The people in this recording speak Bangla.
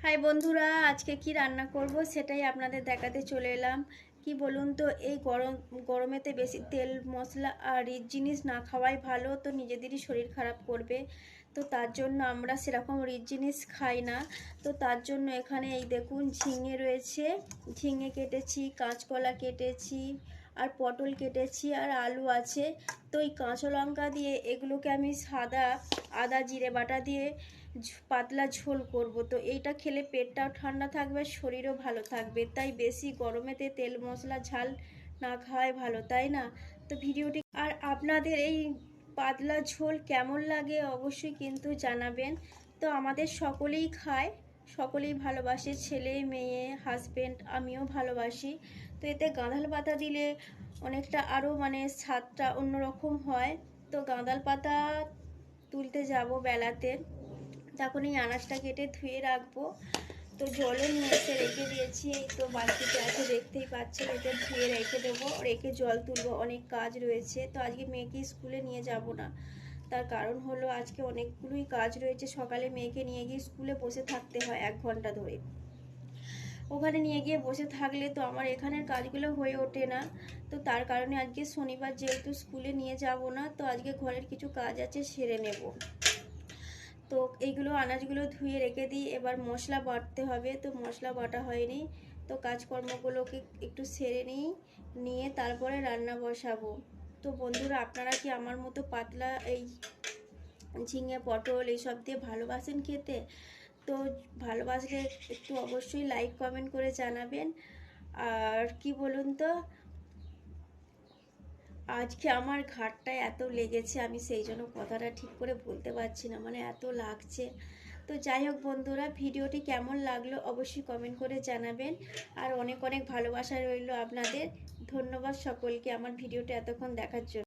হাই বন্ধুরা, আজকে কি রান্না করব সেটাই আপনাদের দেখাতে চলে এলাম। কি বলুন তো, এই গরমেতে বেশি তেল মশলা আর রিচ জিনিস না খাওয়াই ভালো, তো নিজেদেরই শরীর খারাপ করবে। তো তার জন্য আমরা সেরকম রিচ জিনিস খাই না। তো তার জন্য এখানে এই দেখুন ঝিঙে রয়েছে, ঝিঙে কেটেছি, কাঁচকলা কেটেছি, আর পটল কেটেছি, আর আলু আছে। তো এই কাঁচা লঙ্কা দিয়ে এগুলোকে আমি সাদা আদা জিরে বাটা দিয়ে পাতলা ঝোল করব। তো এইটা খেলে পেটটাও ঠান্ডা থাকবে, শরীরও ভালো থাকবে। তাই বেশি গরমেতে তেল মশলা ঝাল না খাওয়াই ভালো, তাই না? তো ভিডিওটি আর আপনাদের এই পাতলা ঝোল কেমন লাগে অবশ্যই কিন্তু জানাবেন। তো আমাদের সকলেই খায়, সকলেই ভালোবাসে, ছেলে মেয়ে হাজবেন্ড, আমিও ভালোবাসি। তো এতে গাঁদাল পাতা দিলে অনেকটা আরও মানে স্বাদটা অন্যরকম হয়। তো গাঁদাল পাতা তুলতে যাব বেলাতে, তখন এই আনাজটা কেটে ধুয়ে রাখবো। তো জলও নিয়ে এসে রেখে দিয়েছি, এই তো বালতিতে আছে দেখতেই পাচ্ছেন। এটা ধুয়ে রেখে দেবো, রেখে জল তুলবো, অনেক কাজ রয়েছে। তো আজকে মেয়েকে স্কুলে নিয়ে যাব না, তার কারণ হলো আজকে অনেকগুলোই কাজ রয়েছে। সকালে মেয়েকে নিয়ে গিয়ে স্কুলে বসে থাকতে হয় 1 ঘন্টা ধরে। ওখানে নিয়ে গিয়ে বসে থাকলে তো আমার এখানের কাজগুলো হয়ে ওঠে না। তো তার কারণে আজকে শনিবার যেহেতু স্কুলে নিয়ে যাব না, তো আজকে ঘরের কিছু কাজ আছে সেরে নেব। তো এইগুলো আনাজগুলো ধুয়ে রেখে দিই, এবার মশলা বাটতে হবে। তো মশলা বাটা হয়নি, তো কাজকর্মগুলোকে একটু সেরে নিয়ে তারপরে রান্না বসাবো। তো বন্ধুরা, আপনারা কি আমার মতো পাতলা এই ঝিঙে পটল এইসব দিয়ে ভালোবাসেন খেতে? তো ভালোবাসলে একটু অবশ্যই লাইক কমেন্ট করে জানাবেন। আর কি বলুন তো, আজকে আমার ঘাড়টায় এত লেগেছে, আমি সেই জন্য কথাটা ঠিক করে বলতে পারছি না, মানে এত লাগছে। তো যাই হোক বন্ধুরা, ভিডিওটি কেমন লাগলো অবশ্যই কমেন্ট করে জানাবেন। আর অনেক অনেক ভালোবাসা রইল আপনাদের। ধন্যবাদ সকলকে আমার ভিডিওটা এতক্ষণ দেখার জন্য।